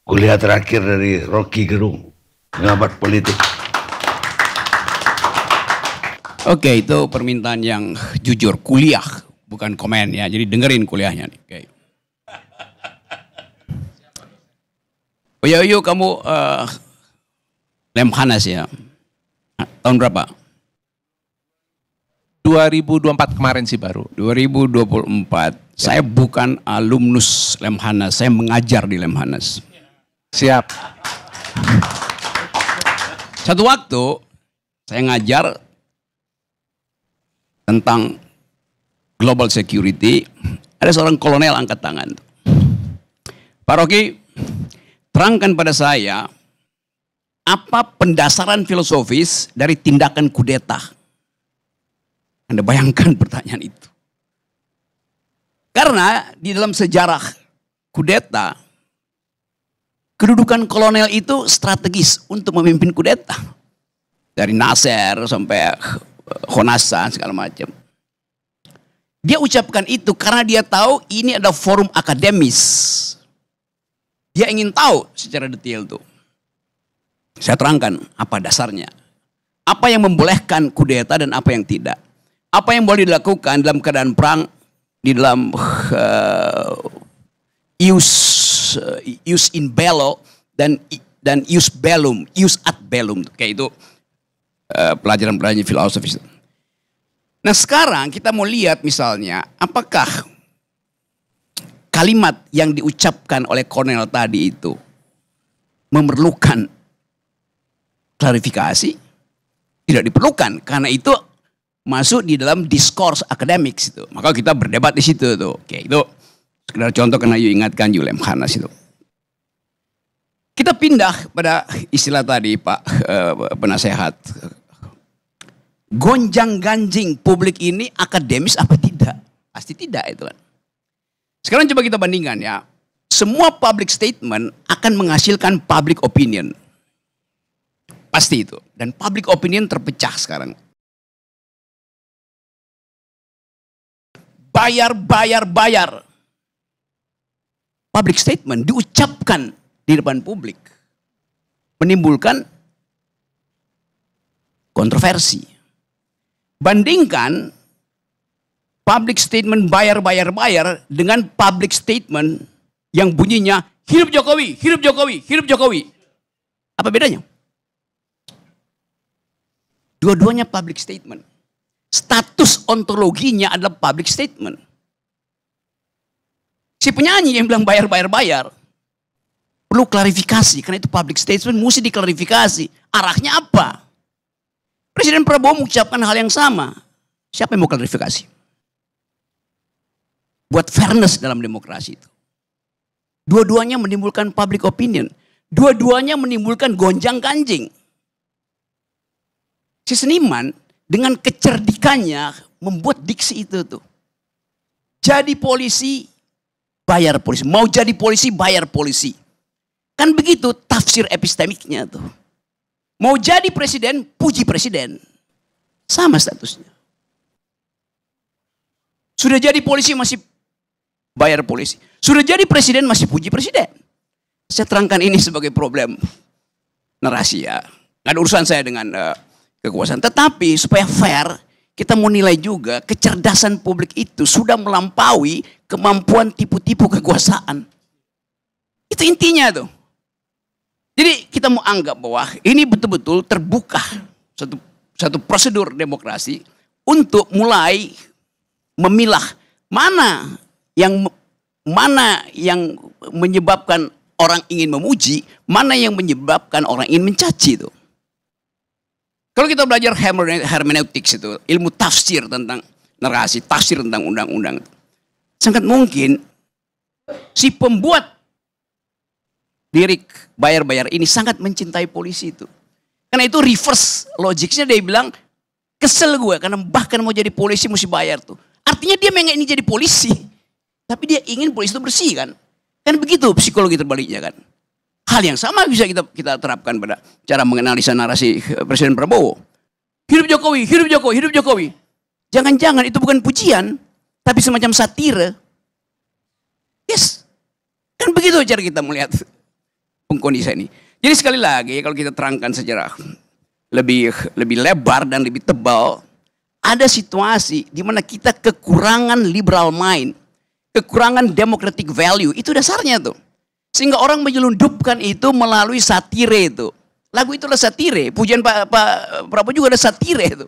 Kuliah terakhir dari Rocky Gerung, pengamat politik. Oke, itu permintaan yang jujur, kuliah, bukan komen ya. Jadi dengerin kuliahnya nih. Oke. Oh ya, yuk kamu Lemhanas ya. Tahun berapa? 2024 kemarin sih baru. 2024. Saya bukan alumnus Lemhanas, saya mengajar di Lemhanas. Siap. Satu waktu saya ngajar tentang global security, ada seorang kolonel angkat tangan. Pak Rocky, terangkan pada saya apa pendasaran filosofis dari tindakan kudeta. Anda bayangkan pertanyaan itu. Karena di dalam sejarah kudeta, kedudukan kolonel itu strategis untuk memimpin kudeta. Dari Nasser sampai Khorasan segala macam. Dia ucapkan itu karena dia tahu ini ada forum akademis. Dia ingin tahu secara detail tuh. Saya terangkan apa dasarnya. Apa yang membolehkan kudeta dan apa yang tidak. Apa yang boleh dilakukan dalam keadaan perang, di dalam use in bello dan use bellum, use ad bellum, kayak itu pelajaran-pelajaran filosofis. Nah sekarang kita mau lihat misalnya apakah kalimat yang diucapkan oleh Cornell tadi itu memerlukan klarifikasi? Tidak diperlukan, karena itu masuk di dalam diskurs akademik itu. Maka kita berdebat di situ tuh. Oke, itu sekedar contoh karena you ingatkan Lemhanas itu. Kita pindah pada istilah tadi Pak penasehat. Gonjang-ganjing publik ini akademis apa tidak? Pasti tidak itu kan. Sekarang coba kita bandingkan ya. Semua public statement akan menghasilkan public opinion. Pasti itu. Dan public opinion terpecah sekarang. Bayar. Public statement diucapkan di depan publik. Menimbulkan kontroversi. Bandingkan public statement bayar dengan public statement yang bunyinya hidup Jokowi, hidup Jokowi, hidup Jokowi. Apa bedanya? Dua-duanya public statement. Status ontologinya adalah public statement. Si penyanyi yang bilang bayar. Perlu klarifikasi, karena itu public statement mesti diklarifikasi. Arahnya apa? Presiden Prabowo mengucapkan hal yang sama. Siapa yang mau klarifikasi? Buat fairness dalam demokrasi itu. Dua-duanya menimbulkan public opinion. Dua-duanya menimbulkan gonjang-ganjing. Si seniman dengan kecerdikannya membuat diksi itu tuh. Jadi polisi, bayar polisi. Mau jadi polisi, bayar polisi. Kan begitu tafsir epistemiknya tuh. Mau jadi presiden, puji presiden. Sama statusnya. Sudah jadi polisi masih bayar polisi. Sudah jadi presiden masih puji presiden. Saya terangkan ini sebagai problem narasi ya. Nggak ada urusan saya dengan kekuasaan. Tetapi supaya fair, kita mau nilai juga kecerdasan publik itu sudah melampaui kemampuan tipu-tipu kekuasaan. Itu intinya tuh. Jadi kita mau anggap bahwa ini betul-betul terbuka satu prosedur demokrasi untuk mulai memilah mana yang menyebabkan orang ingin memuji, mana yang menyebabkan orang ingin mencaci itu. Kalau kita belajar hermeneutics itu, ilmu tafsir tentang narasi, tafsir tentang undang-undang itu, sangat mungkin si pembuat lirik bayar ini sangat mencintai polisi itu. Karena itu reverse logiknya dia bilang, kesel gue karena bahkan mau jadi polisi mesti bayar tuh. Artinya dia memang ingin jadi polisi. Tapi dia ingin polisi itu bersih kan. Kan begitu psikologi terbaliknya kan. Hal yang sama bisa kita terapkan pada cara menganalisa narasi Presiden Prabowo. Hidup Jokowi, hidup Jokowi, hidup Jokowi. Jangan-jangan itu bukan pujian, tapi semacam satire. Yes. Kan begitu cara kita melihat pengkondisian ini. Jadi sekali lagi kalau kita terangkan secara lebih lebar dan lebih tebal, ada situasi di mana kita kekurangan liberal mind, kekurangan democratic value, itu dasarnya tuh. Sehingga orang menyelundupkan itu melalui satire itu. Lagu itulah satire, pujian Pak Prabowo juga ada satire itu.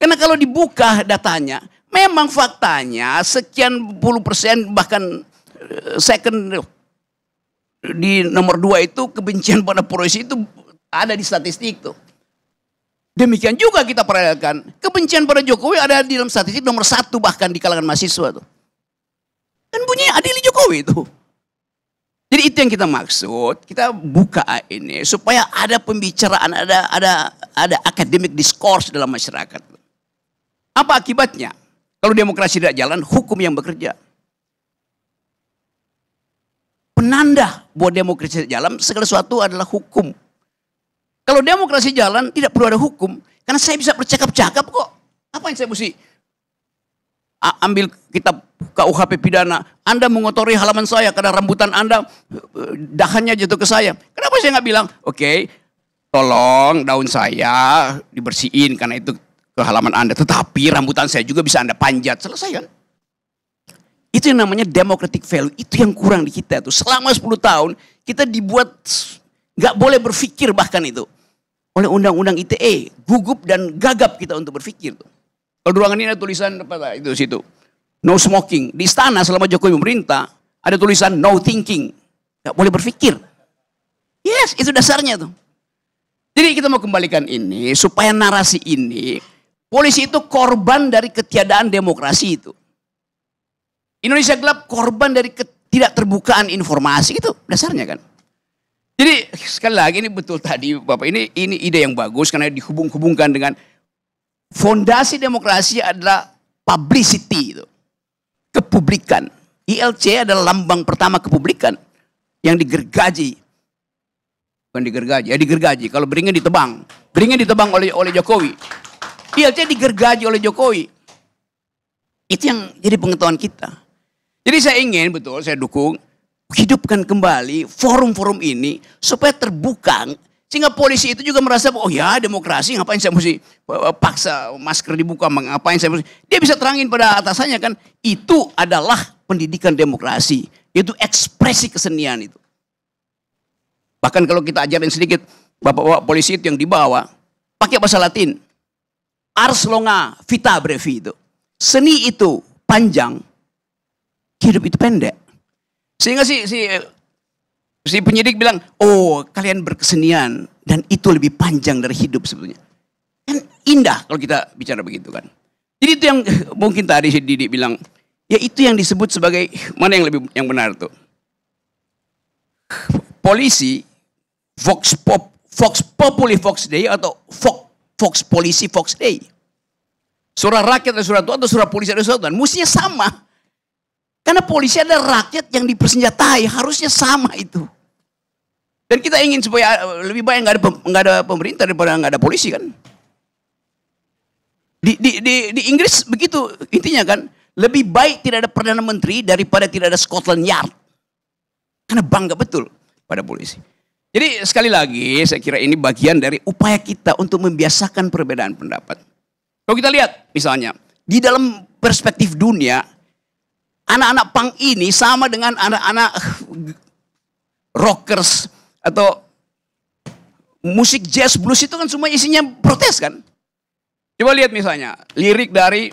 Karena kalau dibuka datanya, memang faktanya sekian puluh persen bahkan second di nomor 2 itu kebencian pada polisi itu ada di statistik tuh. Demikian juga kita perhatikan kebencian pada Jokowi ada di dalam statistik nomor 1 bahkan di kalangan mahasiswa tuh. Kan bunyinya adili Jokowi itu. Jadi itu yang kita maksud, kita buka ini supaya ada pembicaraan, ada academic discourse dalam masyarakat. Apa akibatnya? Kalau demokrasi tidak jalan, hukum yang bekerja. Penanda bahwa demokrasi tidak jalan, segala sesuatu adalah hukum. Kalau demokrasi jalan, tidak perlu ada hukum. Karena saya bisa bercakap-cakap kok. Apa yang saya mesti ambil kitab KUHP pidana? Anda mengotori halaman saya karena rambutan Anda dahannya jatuh ke saya. Kenapa saya nggak bilang, oke, tolong daun saya dibersihin karena itu ke halaman Anda. Tetapi rambutan saya juga bisa Anda panjat. Selesai kan? Itu yang namanya democratic value. Itu yang kurang di kita tuh. Selama 10 tahun kita dibuat nggak boleh berpikir bahkan itu. Oleh undang-undang ITE. Gugup dan gagap kita untuk berpikir tuh. Kalau di ruangan ini ada tulisan apa itu situ. No smoking. Di istana selama Jokowi memerintah ada tulisan no thinking. Gak boleh berpikir. Yes, itu dasarnya tuh. Jadi kita mau kembalikan ini supaya narasi ini, polisi itu korban dari ketiadaan demokrasi itu. Indonesia gelap korban dari ketidakterbukaan informasi itu dasarnya kan. Jadi sekali lagi ini betul tadi Bapak, ini ide yang bagus karena dihubung-hubungkan dengan fondasi demokrasi adalah publicity itu. Kepublikan. ILC adalah lambang pertama kepublikan yang digergaji. Bukan digergaji, ya digergaji. Kalau beringin ditebang. Beringin ditebang oleh Jokowi. ILC digergaji oleh Jokowi. Itu yang jadi pengetahuan kita. Jadi saya ingin, betul, saya dukung, hidupkan kembali forum-forum ini supaya terbuka. Sehingga polisi itu juga merasa, oh ya demokrasi, ngapain saya mesti paksa masker dibuka, ngapain saya mesti. Dia bisa terangin pada atasannya kan, itu adalah pendidikan demokrasi. Itu ekspresi kesenian itu. Bahkan kalau kita ajarin sedikit, bapak-bapak polisi itu yang dibawa, pakai bahasa Latin. Ars longa vita brevi itu. Seni itu panjang, hidup itu pendek. Sehingga si penyidik bilang, oh kalian berkesenian dan itu lebih panjang dari hidup sebetulnya. Kan indah kalau kita bicara begitu kan. Jadi itu yang mungkin tadi si Didi bilang, ya itu yang disebut sebagai, mana yang benar tuh. Polisi, Vox Populi Vox Dei atau Vox Polisi Vox Dei. Suara rakyat ada suara Tuhan atau suara polisi ada suara Tuhan. Mestinya sama. Karena polisi adalah rakyat yang dipersenjatai, harusnya sama itu. Dan kita ingin supaya lebih baik nggak ada pemerintah daripada nggak ada polisi kan. Di Inggris begitu intinya kan, lebih baik tidak ada perdana menteri daripada tidak ada Scotland Yard. Karena bangga betul pada polisi. Jadi sekali lagi saya kira ini bagian dari upaya kita untuk membiasakan perbedaan pendapat. Kalau kita lihat misalnya di dalam perspektif dunia, anak-anak punk ini sama dengan anak-anak rockers atau musik jazz blues itu kan semua isinya protes kan. Coba lihat misalnya lirik dari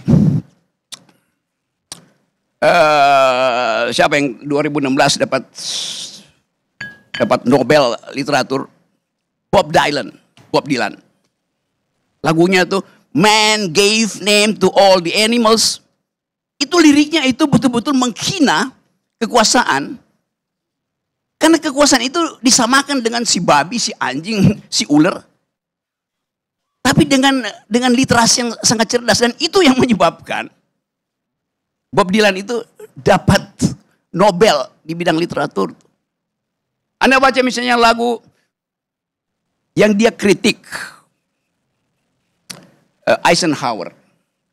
siapa yang 2016 dapat Nobel literatur, Bob Dylan. Lagunya tuh Man Gave Name to All the Animals. Itu liriknya itu betul-betul menghina kekuasaan. Karena kekuasaan itu disamakan dengan si babi, si anjing, si ular. Tapi dengan literasi yang sangat cerdas. Dan itu yang menyebabkan Bob Dylan itu dapat Nobel di bidang literatur. Anda baca misalnya lagu yang dia kritik Eisenhower.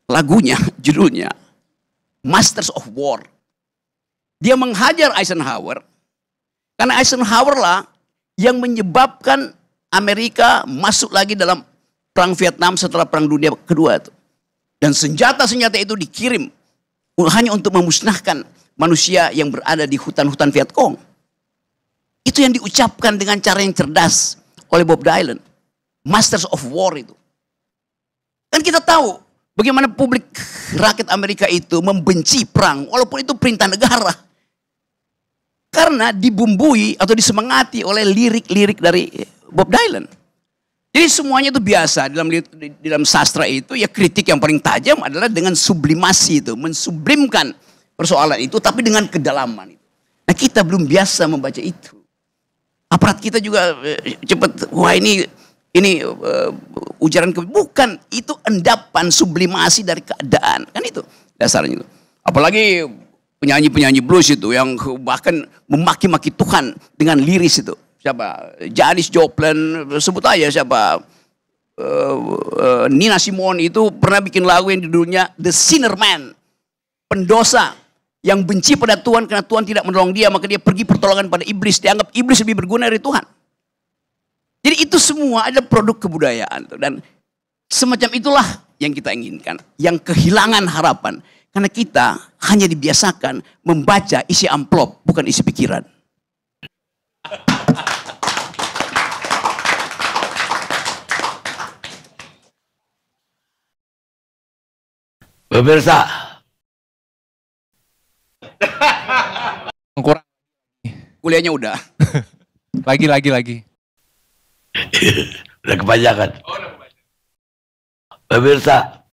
Lagunya, judulnya Masters of War. Dia menghajar Eisenhower Karena Eisenhower lah yang menyebabkan Amerika masuk lagi dalam perang Vietnam setelah perang dunia kedua itu. Dan senjata-senjata itu dikirim hanya untuk memusnahkan manusia yang berada di hutan-hutan Vietcong. Itu yang diucapkan dengan cara yang cerdas oleh Bob Dylan. Masters of War itu. Dan kita tahu bagaimana publik rakyat Amerika itu membenci perang walaupun itu perintah negara. Karena dibumbui atau disemangati oleh lirik-lirik dari Bob Dylan. Jadi semuanya itu biasa dalam sastra itu ya kritik yang paling tajam adalah dengan sublimasi itu, mensublimkan persoalan itu tapi dengan kedalaman itu. Nah, kita belum biasa membaca itu. Aparat kita juga cepat wah ini ujaran bukan, itu endapan sublimasi dari keadaan. Kan itu dasarnya itu. Apalagi penyanyi-penyanyi blues itu yang bahkan memaki-maki Tuhan dengan liris itu. Siapa? Janis Joplin, sebut aja siapa? Nina Simone itu pernah bikin lagu yang judulnya The Sinner Man. Pendosa yang benci pada Tuhan karena Tuhan tidak menolong dia, maka dia pergi pertolongan pada iblis. Dianggap iblis lebih berguna dari Tuhan. Jadi itu semua ada produk kebudayaan. Dan semacam itulah yang kita inginkan. Yang kehilangan harapan. Karena kita hanya dibiasakan membaca isi amplop, bukan isi pikiran. Pemirsa, Kurang. Kuliahnya udah. Lagi. udah kepanjangan. Pemirsa,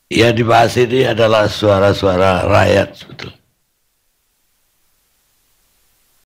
yang dibahas ini adalah suara-suara rakyat sebetulnya.